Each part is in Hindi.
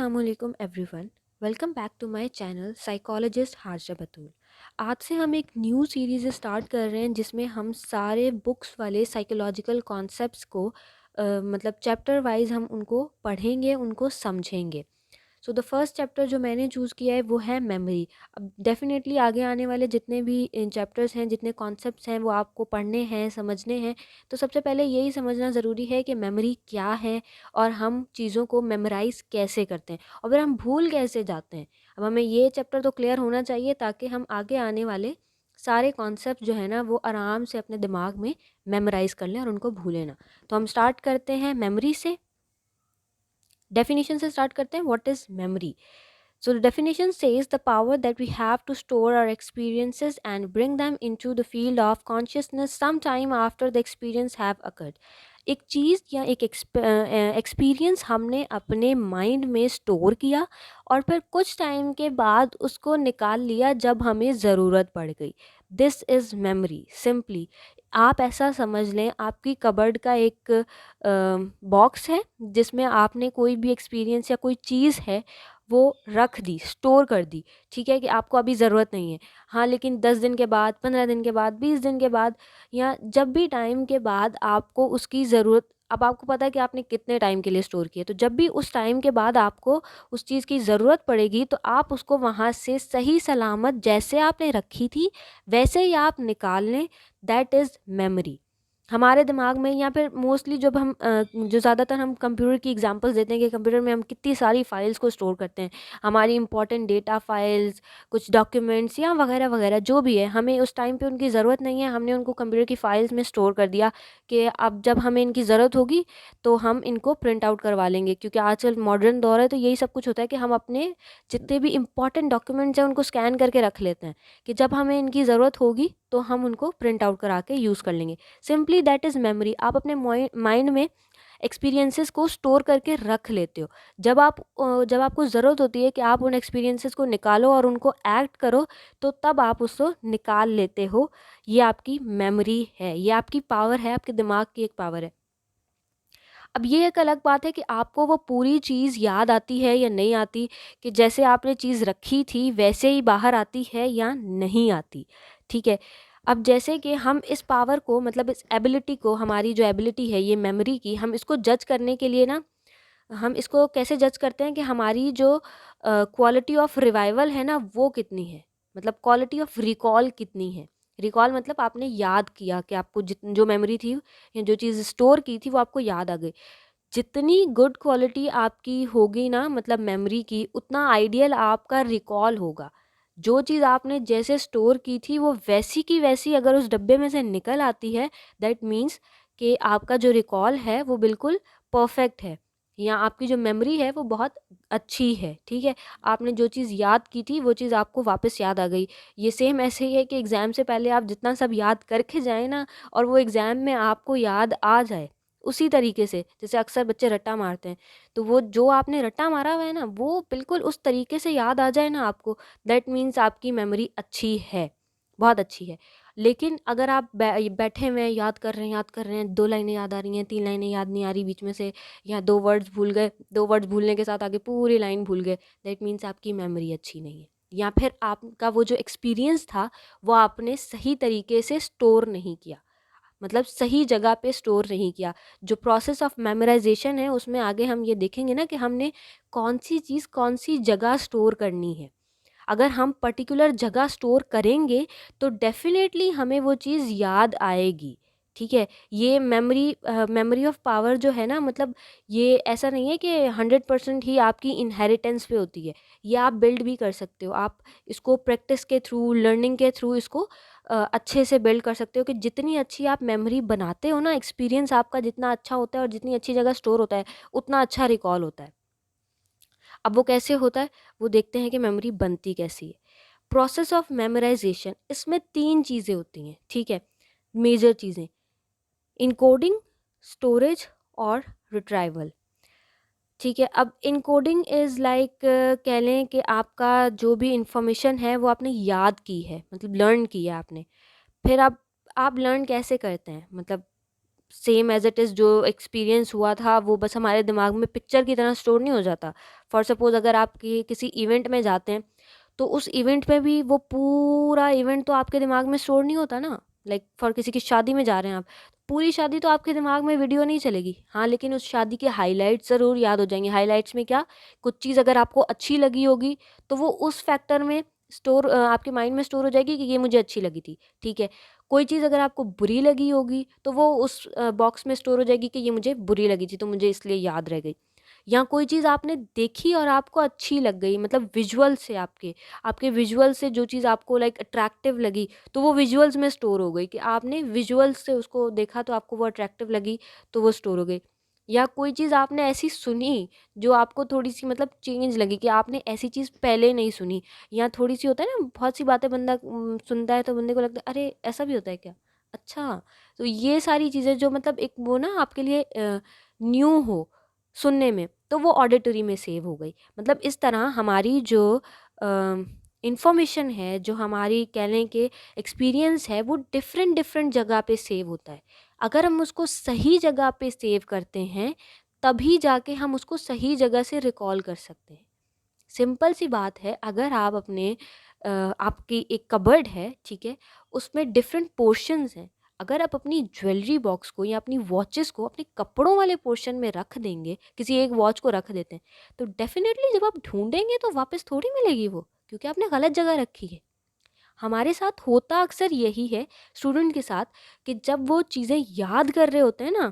अस्सलामुअलैकुम everyone. Welcome back to my channel psychologist Harsha Batool. आज से हम एक न्यू सीरीज़ स्टार्ट कर रहे हैं जिसमें हम सारे बुक्स वाले साइकोलॉजिकल कॉन्सेप्ट्स को मतलब चैप्टर वाइज हम उनको पढ़ेंगे, उनको समझेंगे। सो द फर्स्ट चैप्टर जो मैंने चूज़ किया है वो है मेमोरी। अब डेफिनेटली आगे आने वाले जितने भी चैप्टर्स हैं, जितने कॉन्सेप्ट्स हैं, वो आपको पढ़ने हैं, समझने हैं। तो सबसे पहले यही समझना ज़रूरी है कि मेमोरी क्या है और हम चीज़ों को मेमोराइज़ कैसे करते हैं और फिर हम भूल कैसे जाते हैं। अब हमें ये चैप्टर तो क्लियर होना चाहिए ताकि हम आगे आने वाले सारे कॉन्सेप्ट जो है ना वो आराम से अपने दिमाग में मेमोराइज़ कर लें और उनको भूलें ना। तो हम स्टार्ट करते हैं मेमोरी से। डेफिनेशन से स्टार्ट करते हैं। What is memory? So the definition says the power that we have to store our experiences and bring them into the field of consciousness sometime after the experience have occurred. एक चीज़ या एक एक्सपीरियंस हमने अपने माइंड में स्टोर किया और फिर कुछ टाइम के बाद उसको निकाल लिया जब हमें ज़रूरत पड़ गई। This is memory. सिंपली आप ऐसा समझ लें, आपकी कबर्ड का एक बॉक्स है जिसमें आपने कोई भी एक्सपीरियंस या कोई चीज़ है वो रख दी, स्टोर कर दी। ठीक है कि आपको अभी ज़रूरत नहीं है। हाँ, लेकिन 10 दिन के बाद, 15 दिन के बाद, 20 दिन के बाद या जब भी टाइम के बाद आपको उसकी ज़रूरत, अब आपको पता है कि आपने कितने टाइम के लिए स्टोर किया, तो जब भी उस टाइम के बाद आपको उस चीज़ की ज़रूरत पड़ेगी तो आप उसको वहाँ से सही सलामत जैसे आपने रखी थी वैसे ही आप निकाल लें। That is memory. हमारे दिमाग में या फिर मोस्टली जब हम जो ज़्यादातर हम कंप्यूटर की एग्जांपल्स देते हैं कि कंप्यूटर में हम कितनी सारी फाइल्स को स्टोर करते हैं, हमारी इंपॉर्टेंट डेटा फाइल्स, कुछ डॉक्यूमेंट्स या वगैरह वगैरह जो भी है, हमें उस टाइम पे उनकी ज़रूरत नहीं है, हमने उनको कंप्यूटर की फाइल्स में स्टोर कर दिया कि अब जब हमें इनकी ज़रूरत होगी तो हम इनको प्रिंट आउट करवा लेंगे। क्योंकि आजकल मॉडर्न दौर है तो यही सब कुछ होता है कि हम अपने जितने भी इंपॉर्टेंट डॉक्यूमेंट्स हैं उनको स्कैन करके रख लेते हैं कि जब हमें इनकी ज़रूरत होगी तो हम उनको प्रिंट आउट करा के यूज़ कर लेंगे। Simply that is memory. आप अपने माइंड में एक्सपीरियंसेस को स्टोर करके रख लेते हो। जब आपको ज़रूरत होती है कि आप उन एक्सपीरियंसेस को निकालो और उनको एक्ट करो तो तब आप उसको निकाल लेते हो। ये आपकी मेमोरी है, ये आपकी पावर है, आपके दिमाग की एक पावर है। अब ये एक अलग बात है कि आपको वो पूरी चीज़ याद आती है या नहीं आती, कि जैसे आपने चीज़ रखी थी वैसे ही बाहर आती है या नहीं आती। ठीक है। अब जैसे कि हम इस पावर को, मतलब इस एबिलिटी को, हमारी जो एबिलिटी है ये मेमोरी की, हम इसको जज करने के लिए ना, हम इसको कैसे जज करते हैं कि हमारी जो क्वालिटी ऑफ रिवाइवल है ना वो कितनी है, मतलब क्वालिटी ऑफ रिकॉल कितनी है। रिकॉल मतलब आपने याद किया कि आपको जो मेमोरी थी या जो चीज़ स्टोर की थी वो आपको याद आ गई। जितनी गुड क्वालिटी आपकी होगी ना, मतलब मेमोरी की, उतना आइडियल आपका रिकॉल होगा। जो चीज़ आपने जैसे स्टोर की थी वो वैसी की वैसी अगर उस डब्बे में से निकल आती है, दैट मीन्स कि आपका जो रिकॉल है वो बिल्कुल परफेक्ट है, या आपकी जो मेमोरी है वो बहुत अच्छी है। ठीक है। आपने जो चीज़ याद की थी वो चीज़ आपको वापस याद आ गई। ये सेम ऐसे ही है कि एग्ज़ाम से पहले आप जितना सब याद करके जाएँ ना, और वो एग्ज़ाम में आपको याद आ जाए, उसी तरीके से जैसे अक्सर बच्चे रट्टा मारते हैं, तो वो जो आपने रट्टा मारा हुआ है ना वो बिल्कुल उस तरीके से याद आ जाए ना आपको, दैट मीन्स आपकी मेमोरी अच्छी है, बहुत अच्छी है। लेकिन अगर आप बैठे हुए हैं, याद कर रहे हैं, 2 लाइनें याद आ रही हैं, 3 लाइनें याद नहीं आ रही बीच में से, या 2 वर्ड्स भूल गए, 2 वर्ड्स भूलने के साथ आगे पूरी लाइन भूल गए, दैट मीन्स आपकी मेमोरी अच्छी नहीं है। या फिर आपका वो जो एक्सपीरियंस था वो आपने सही तरीके से स्टोर नहीं किया, मतलब सही जगह पे स्टोर नहीं किया। जो प्रोसेस ऑफ मेमोराइजेशन है उसमें आगे हम ये देखेंगे ना कि हमने कौन सी चीज़ कौन सी जगह स्टोर करनी है। अगर हम पर्टिकुलर जगह स्टोर करेंगे तो डेफिनेटली हमें वो चीज़ याद आएगी। ठीक है। ये मेमोरी ऑफ पावर जो है ना, मतलब ये ऐसा नहीं है कि 100% ही आपकी इनहेरिटेंस पे होती है। ये आप बिल्ड भी कर सकते हो। आप इसको प्रैक्टिस के थ्रू, लर्निंग के थ्रू इसको अच्छे से बिल्ड कर सकते हो कि जितनी अच्छी आप मेमोरी बनाते हो ना, एक्सपीरियंस आपका जितना अच्छा होता है और जितनी अच्छी जगह स्टोर होता है उतना अच्छा रिकॉल होता है। अब वो कैसे होता है, वो देखते हैं कि मेमोरी बनती कैसी है। प्रोसेस ऑफ मेमोराइजेशन, इसमें 3 चीज़ें होती हैं। ठीक है। मेजर चीज़ें, इनकोडिंग, स्टोरेज और रिट्राइवल। ठीक है। अब इनकोडिंग इज़ लाइक, कह लें कि आपका जो भी इंफॉर्मेशन है वो आपने याद की है, मतलब लर्न की है आपने। फिर आप लर्न कैसे करते हैं, मतलब सेम एज इट इज़ जो एक्सपीरियंस हुआ था वो बस हमारे दिमाग में पिक्चर की तरह स्टोर नहीं हो जाता। फॉर सपोज़ अगर आप किसी इवेंट में जाते हैं तो उस इवेंट में भी वो पूरा इवेंट तो आपके दिमाग में स्टोर नहीं होता ना। लाइक फॉर किसी की शादी में जा रहे हैं आप, पूरी शादी तो आपके दिमाग में वीडियो नहीं चलेगी, हाँ, लेकिन उस शादी के हाइलाइट्स ज़रूर याद हो जाएंगे। हाइलाइट्स में क्या, कुछ चीज़ अगर आपको अच्छी लगी होगी तो वो उस फैक्टर में स्टोर आपके माइंड में स्टोर हो जाएगी कि ये मुझे अच्छी लगी थी, ठीक है। कोई चीज़ अगर आपको बुरी लगी होगी तो वो उस बॉक्स में स्टोर हो जाएगी कि ये मुझे बुरी लगी थी तो मुझे इसलिए याद रह गई। या कोई चीज़ आपने देखी और आपको अच्छी लग गई, मतलब विजुअल से आपके आपके विजुअल से जो चीज़ आपको लाइक अट्रैक्टिव लगी तो वो विजुअल्स में स्टोर हो गई, कि आपने विजुअल्स से उसको देखा तो आपको वो अट्रैक्टिव लगी तो वो स्टोर हो गई। या कोई चीज़ आपने ऐसी सुनी जो आपको थोड़ी सी मतलब चेंज लगी, कि आपने ऐसी चीज़ पहले नहीं सुनी। या थोड़ी सी होता है ना, बहुत सी बातें बंदा सुनता है तो बंदे को लगता है अरे ऐसा भी होता है क्या, अच्छा। तो ये सारी चीज़ें जो मतलब एक वो ना आपके लिए न्यू हो सुनने में, तो वो ऑडिटरी में सेव हो गई। मतलब इस तरह हमारी जो इन्फॉर्मेशन है, जो हमारी कह लें कि एक्सपीरियंस है, वो डिफरेंट डिफरेंट जगह पे सेव होता है। अगर हम उसको सही जगह पे सेव करते हैं तभी जाके हम उसको सही जगह से रिकॉल कर सकते हैं। सिंपल सी बात है, अगर आप अपने आपकी एक कबर्ड है, ठीक है, उसमें डिफरेंट पोर्शंस हैं। अगर आप अपनी ज्वेलरी बॉक्स को या अपनी वॉचेस को अपने कपड़ों वाले पोर्शन में रख देंगे, किसी एक वॉच को रख देते हैं, तो डेफिनेटली जब आप ढूंढेंगे तो वापस थोड़ी मिलेगी वो, क्योंकि आपने गलत जगह रखी है। हमारे साथ होता अक्सर यही है स्टूडेंट के साथ, कि जब वो चीज़ें याद कर रहे होते हैं ना,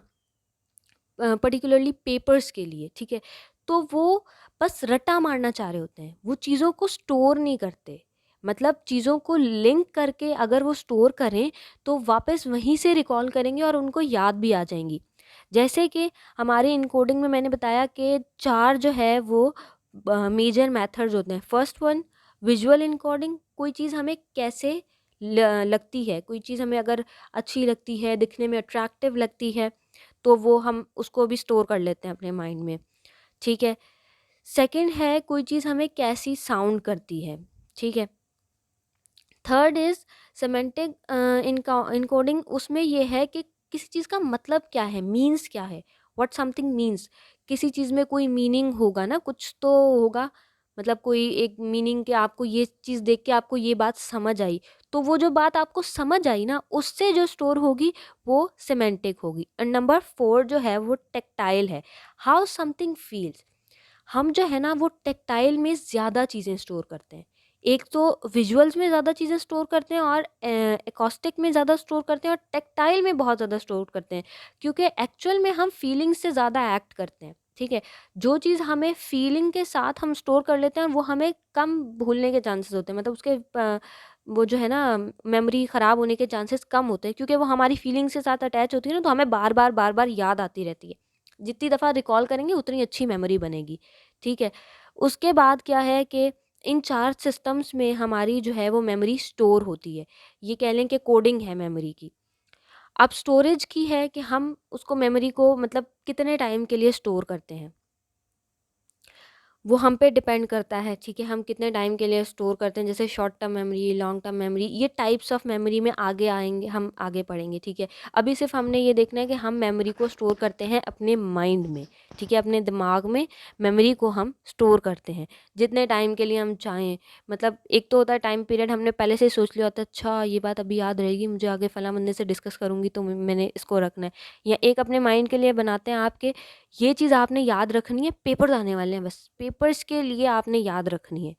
पर्टिकुलरली पेपर्स के लिए, ठीक है, तो वो बस रट्टा मारना चाह रहे होते हैं, वो चीज़ों को स्टोर नहीं करते। मतलब चीज़ों को लिंक करके अगर वो स्टोर करें तो वापस वहीं से रिकॉल करेंगे और उनको याद भी आ जाएंगी। जैसे कि हमारे इनकोडिंग में मैंने बताया कि 4 जो है वो मेजर मेथड्स होते हैं। फर्स्ट वन, विजुअल इनकोडिंग, कोई चीज़ हमें कैसे लगती है, कोई चीज़ हमें अगर अच्छी लगती है, दिखने में अट्रैक्टिव लगती है, तो वो हम उसको भी स्टोर कर लेते हैं अपने माइंड में, ठीक है। सेकंड है, कोई चीज़ हमें कैसी साउंड करती है, ठीक है। थर्ड इज़ सेमेंटिक इनकोडिंग, उसमें ये है कि किसी चीज़ का मतलब क्या है, मीन्स क्या है, व्हाट समथिंग मीन्स। किसी चीज़ में कोई मीनिंग होगा ना, कुछ तो होगा, मतलब कोई एक मीनिंग, कि आपको ये चीज़ देख के आपको ये बात समझ आई, तो वो जो बात आपको समझ आई ना, उससे जो स्टोर होगी वो सेमेंटिक होगी। एंड नंबर 4 जो है वो टेक्टाइल है, हाउ समथिंग फील्स। हम जो है ना वो टेक्टाइल में ज़्यादा चीज़ें स्टोर करते हैं। एक तो विजुअल्स में ज़्यादा चीज़ें स्टोर करते हैं, और एकॉस्टिक में ज़्यादा स्टोर करते हैं, और टेक्टाइल में बहुत ज़्यादा स्टोर करते हैं, क्योंकि एक्चुअल में हम फीलिंग से ज़्यादा एक्ट करते हैं, ठीक है। जो चीज़ हमें फीलिंग के साथ हम स्टोर कर लेते हैं वो हमें कम भूलने के चांसेस होते हैं, मतलब उसके वो जो है ना मेमोरी ख़राब होने के चांसेस कम होते हैं, क्योंकि वो हमारी फीलिंग्स के साथ अटैच होती है ना, तो हमें बार बार याद आती रहती है। जितनी दफ़ा रिकॉल करेंगे उतनी अच्छी मेमोरी बनेगी, ठीक है। उसके बाद क्या है कि इन 4 सिस्टम्स में हमारी जो है वो मेमोरी स्टोर होती है। ये कह लें कि कोडिंग है मेमोरी की। अब स्टोरेज की है कि हम उसको मेमोरी को मतलब कितने टाइम के लिए स्टोर करते हैं। वो हम पे डिपेंड करता है, ठीक है, हम कितने टाइम के लिए स्टोर करते हैं। जैसे short term memory, long term memory, ये टाइप्स ऑफ मेमोरी में आगे आएंगे, हम आगे पढ़ेंगे, ठीक है। अभी सिर्फ हमने ये देखना है कि हम मेमोरी को स्टोर करते हैं अपने माइंड में, ठीक है, अपने दिमाग में मेमोरी को हम स्टोर करते हैं जितने टाइम के लिए हम चाहें। मतलब एक तो होता है टाइम पीरियड, हमने पहले से ही सोच लिया होता है, अच्छा ये बात अभी याद रहेगी मुझे, आगे फला बंदे से डिस्कस करूँगी तो मैंने इसको रखना है। या एक अपने माइंड के लिए बनाते हैं आपके, ये चीज़ आपने याद रखनी है, पेपर्स आने वाले हैं, बस पेपर्स के लिए आपने याद रखनी है।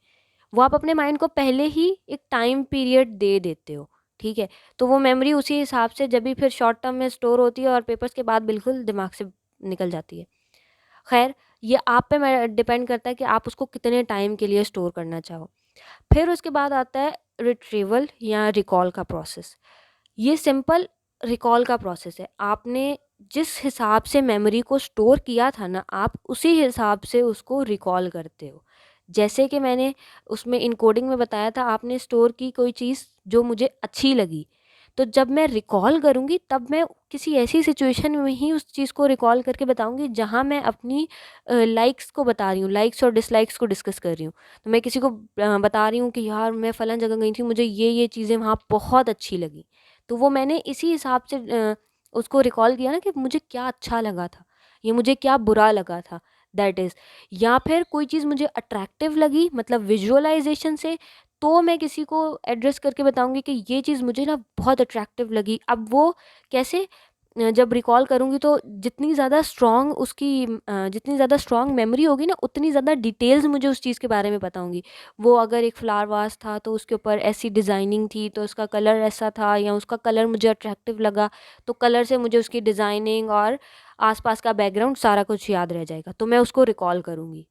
वो आप अपने माइंड को पहले ही एक टाइम पीरियड दे देते हो, ठीक है। तो वो मेमोरी उसी हिसाब से जब भी फिर शॉर्ट टर्म में स्टोर होती है और पेपर्स के बाद बिल्कुल दिमाग से निकल जाती है। खैर, ये आप पे डिपेंड करता है कि आप उसको कितने टाइम के लिए स्टोर करना चाहो। फिर उसके बाद आता है रिट्रीवल या रिकॉल का प्रोसेस। ये सिंपल रिकॉल का प्रोसेस है। आपने जिस हिसाब से मेमोरी को स्टोर किया था ना, आप उसी हिसाब से उसको रिकॉल करते हो। जैसे कि मैंने उसमें इनकोडिंग में बताया था, आपने स्टोर की कोई चीज़ जो मुझे अच्छी लगी, तो जब मैं रिकॉल करूँगी तब मैं किसी ऐसी सिचुएशन में ही उस चीज़ को रिकॉल करके बताऊँगी जहाँ मैं अपनी लाइक्स को बता रही हूँ, लाइक्स और डिसलाइक्स को डिस्कस कर रही हूँ। तो मैं किसी को बता रही हूँ कि यार मैं फ़लाँ जगह गई थी, मुझे ये चीज़ें वहाँ बहुत अच्छी लगी। तो वो मैंने इसी हिसाब से उसको रिकॉल किया ना कि मुझे क्या अच्छा लगा था, ये मुझे क्या बुरा लगा था, दैट इज़। या फिर कोई चीज़ मुझे अट्रैक्टिव लगी मतलब विजुअलाइजेशन से, तो मैं किसी को एड्रेस करके बताऊंगी कि ये चीज़ मुझे ना बहुत अट्रैक्टिव लगी। अब वो कैसे, जब रिकॉल करूँगी तो जितनी ज़्यादा स्ट्रॉन्ग उसकी जितनी ज़्यादा स्ट्रॉन्ग मेमोरी होगी ना, उतनी ज़्यादा डिटेल्स मुझे उस चीज़ के बारे में पता होंगी। वो अगर एक फ्लावर वास था तो उसके ऊपर ऐसी डिज़ाइनिंग थी, तो उसका कलर ऐसा था, या उसका कलर मुझे अट्रैक्टिव लगा, तो कलर से मुझे उसकी डिज़ाइनिंग और आसपास का बैकग्राउंड सारा कुछ याद रह जाएगा, तो मैं उसको रिकॉल करूँगी।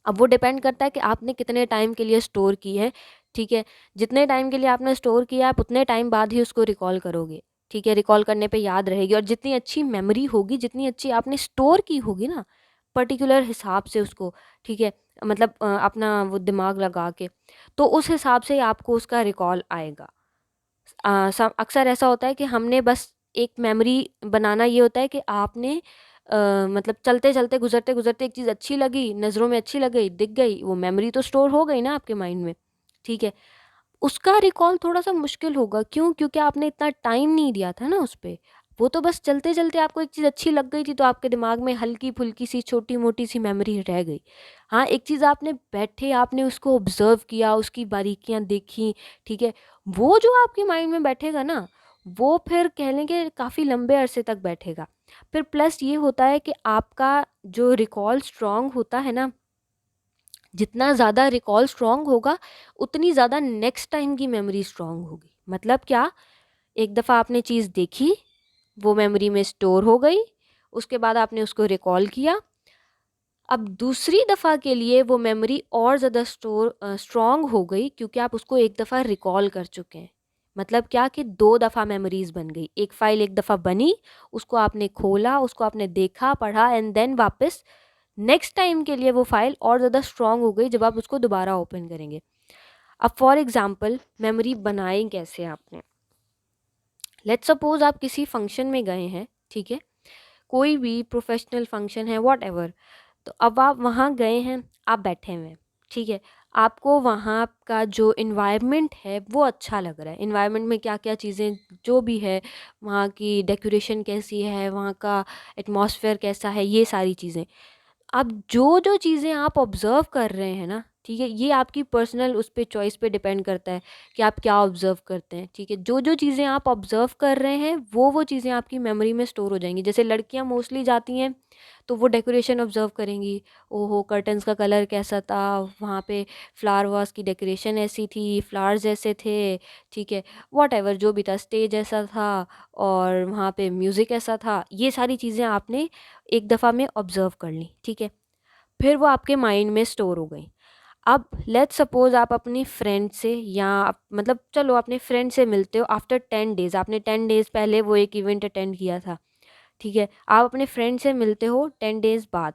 अब वो डिपेंड करता है कि आपने कितने टाइम के लिए स्टोर की है, ठीक है। जितने टाइम के लिए आपने स्टोर किया, आप उतने टाइम बाद ही उसको रिकॉल करोगे, ठीक है। रिकॉल करने पे याद रहेगी, और जितनी अच्छी मेमोरी होगी, जितनी अच्छी आपने स्टोर की होगी ना पर्टिकुलर हिसाब से उसको, ठीक है, मतलब अपना वो दिमाग लगा के, तो उस हिसाब से ही आपको उसका रिकॉल आएगा। अक्सर ऐसा होता है कि हमने बस एक मेमोरी बनाना ये होता है कि आपने मतलब चलते चलते गुजरते गुजरते एक चीज़ अच्छी लगी, नज़रों में अच्छी लग गई, दिख गई, वो मेमोरी तो स्टोर हो गई ना आपके माइंड में, ठीक है। उसका रिकॉल थोड़ा-सा मुश्किल होगा, क्यों? क्योंकि आपने इतना टाइम नहीं दिया था ना उस पे। वो तो बस चलते-चलते आपको एक चीज़ अच्छी लग गई थी, तो आपके दिमाग में हल्की-फुल्की सी छोटी-मोटी सी मेमोरी रह गई। हाँ, एक चीज़ आपने बैठे आपने उसको ऑब्ज़र्व किया, उसकी बारीकियाँ देखी, ठीक है? वो जो आपके माइंड में बैठेगा ना, वो फिर कह लें कि काफ़ी लंबे अरसे तक बैठेगा। फिर प्लस ये होता है कि आपका जो रिकॉल स्ट्रॉन्ग होता है ना, जितना ज़्यादा रिकॉल स्ट्रॉन्ग होगा, उतनी ज़्यादा नेक्स्ट टाइम की मेमोरी स्ट्रॉन्ग होगी। मतलब क्या? एक दफ़ा आपने चीज़ देखी, वो मेमोरी में स्टोर हो गई, उसके बाद आपने उसको रिकॉल किया। अब दूसरी दफ़ा के लिए वो मेमोरी और ज़्यादा स्ट्रॉन्ग हो गई, क्योंकि आप उसको एक दफ़ा रिकॉल कर चुके हैं। मतलब क्या कि 2 दफ़ा मेमोरीज़ बन गई। एक फ़ाइल एक दफ़ा बनी, उसको आपने खोला, उसको आपने देखा, पढ़ा, एंड देन वापस नेक्स्ट टाइम के लिए वो फ़ाइल और ज़्यादा स्ट्रॉन्ग हो गई जब आप उसको दोबारा ओपन करेंगे। अब फॉर एग्ज़ाम्पल मेमोरी बनाई कैसे आपने? लेट्स सपोज़ आप किसी फंक्शन में गए हैं, ठीक है? कोई भी प्रोफ़ेशनल फंक्शन है, व्हॉटएवर। तो अब आप वहाँ गए हैं, आप बैठे हुए हैं, ठीक है। आपको वहाँ का जो इन्वायरमेंट है वो अच्छा लग रहा है। इन्वायरमेंट में क्या-क्या चीज़ें जो भी है, वहाँ की डेकोरेशन कैसी है, वहाँ का एटमॉस्फेयर कैसा है, ये सारी चीज़ें। अब जो-जो चीज़ें आप ऑब्ज़र्व कर रहे हैं ना, ठीक है? ये आपकी पर्सनल उस पे चॉइस पे डिपेंड करता है कि आप क्या ऑब्ज़र्व करते हैं, ठीक है? जो-जो चीज़ें आप ऑब्ज़र्व कर रहे हैं, वो चीज़ें आपकी मेमोरी में स्टोर हो जाएँगी। जैसे लड़कियाँ मोस्टली जाती हैं, तो वो डेकोरेशन ऑब्ज़र्व करेंगी। ओहो! कर्टन्स का कलर कैसा था, वहाँ पे फ्लावर वास की डेकोरेशन ऐसी थी, फ्लावर्स ऐसे थे, ठीक है? व्हॉटएवर जो भी था, स्टेज ऐसा था और वहाँ पे म्यूज़िक ऐसा था। ये सारी चीज़ें आपने एक दफ़ा में ऑब्ज़र्व कर ली, ठीक है? फिर वो आपके माइंड में स्टोर हो गई। अब लेट्स सपोज़ आप अपनी फ्रेंड से, या मतलब चलो अपने फ्रेंड से मिलते हो आफ्टर 10 डेज़, आपने 10 डेज़ पहले वो एक इवेंट अटेंड किया था, ठीक है? आप अपने फ्रेंड से मिलते हो 10 डेज़ बाद।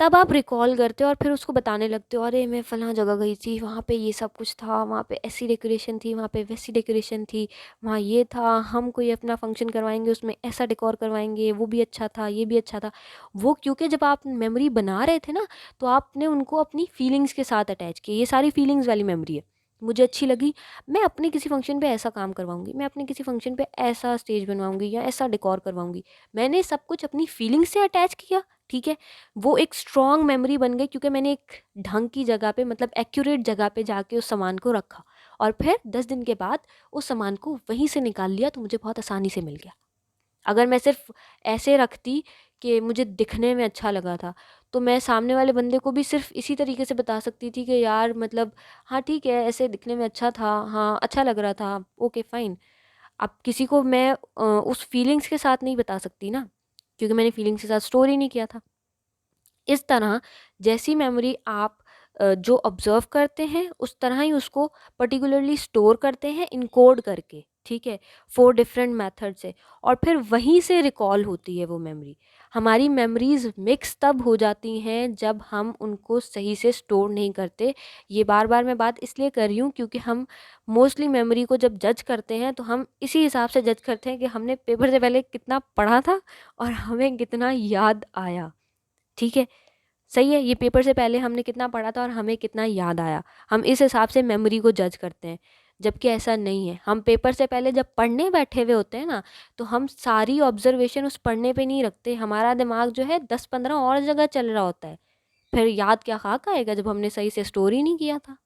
तब आप रिकॉल करते हो और फिर उसको बताने लगते हो, अरे मैं फ़लाँ जगह गई थी, वहाँ पे ये सब कुछ था, वहाँ पे ऐसी डेकोरेशन थी, वहाँ पे वैसी डेकोरेशन थी, वहाँ ये था, हम कोई अपना फंक्शन करवाएँगे उसमें ऐसा डेकोर करवाएँगे, वो भी अच्छा था, ये भी अच्छा था। वो क्योंकि जब आप मेमोरी बना रहे थे ना, तो आपने उनको अपनी फीलिंग्स के साथ अटैच किया। ये सारी फीलिंग्स वाली मेमोरी है। मुझे अच्छी लगी, मैं अपने किसी फंक्शन पे ऐसा काम करवाऊँगी, मैं अपने किसी फंक्शन पे ऐसा स्टेज बनवाऊँगी या ऐसा डेकोर करवाऊँगी। मैंने सब कुछ अपनी फीलिंग्स से अटैच किया, ठीक है? वो एक स्ट्रॉन्ग मेमोरी बन गई, क्योंकि मैंने एक ढंग की जगह पे मतलब एक्यूरेट जगह पे जाके उस सामान को रखा, और फिर 10 दिन के बाद उस सामान को वहीं से निकाल लिया, तो मुझे बहुत आसानी से मिल गया। अगर मैं सिर्फ़ ऐसे रखती कि मुझे दिखने में अच्छा लगा था, तो मैं सामने वाले बंदे को भी सिर्फ़ इसी तरीके से बता सकती थी कि यार मतलब हाँ ठीक है, ऐसे दिखने में अच्छा था, हाँ अच्छा लग रहा था, ओके फ़ाइन। अब किसी को मैं उस फीलिंग्स के साथ नहीं बता सकती ना, क्योंकि मैंने फीलिंग्स के साथ स्टोर ही नहीं किया था। इस तरह जैसी मेमोरी आप जो ऑब्ज़र्व करते हैं, उस तरह ही उसको पर्टिकुलरली स्टोर करते हैं इनकोड करके, ठीक है? 4 डिफरेंट मेथड से, और फिर वहीं से रिकॉल होती है वो मेमोरी। हमारी मेमोरीज़ मिक्स तब हो जाती हैं जब हम उनको सही से स्टोर नहीं करते। ये बार-बार मैं बात इसलिए कर रही हूँ क्योंकि हम मोस्टली मेमोरी को जब जज करते हैं, तो हम इसी हिसाब से जज करते हैं कि हमने पेपर से पहले कितना पढ़ा था और हमें कितना याद आया, ठीक है? सही है, ये पेपर से पहले हमने कितना पढ़ा था और हमें कितना याद आया। हम इस हिसाब से मेमोरी को जज करते हैं। जबकि ऐसा नहीं है। हम पेपर से पहले जब पढ़ने बैठे हुए होते हैं ना, तो हम सारी ऑब्जर्वेशन उस पढ़ने पे नहीं रखते, हमारा दिमाग जो है 10-15 और जगह चल रहा होता है। फिर याद क्या खाक आएगा जब हमने सही से स्टोर ही नहीं किया था।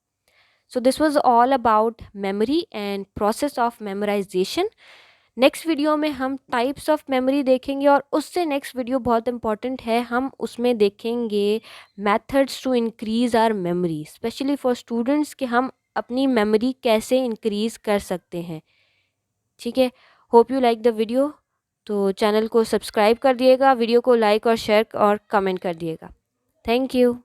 So this was all about memory and process of memorisation. Next video में हम टाइप्स ऑफ मेमोरी देखेंगे, और उससे नेक्स्ट वीडियो बहुत इंपॉर्टेंट है, हम उसमें देखेंगे methods to increase our memory, specially for students, कि हम अपनी मेमोरी कैसे इंक्रीज़ कर सकते हैं। ठीक है, hope you like the video. तो चैनल को सब्सक्राइब कर दिएगा, वीडियो को लाइक और शेयर और कमेंट कर दिएगा। Thank you.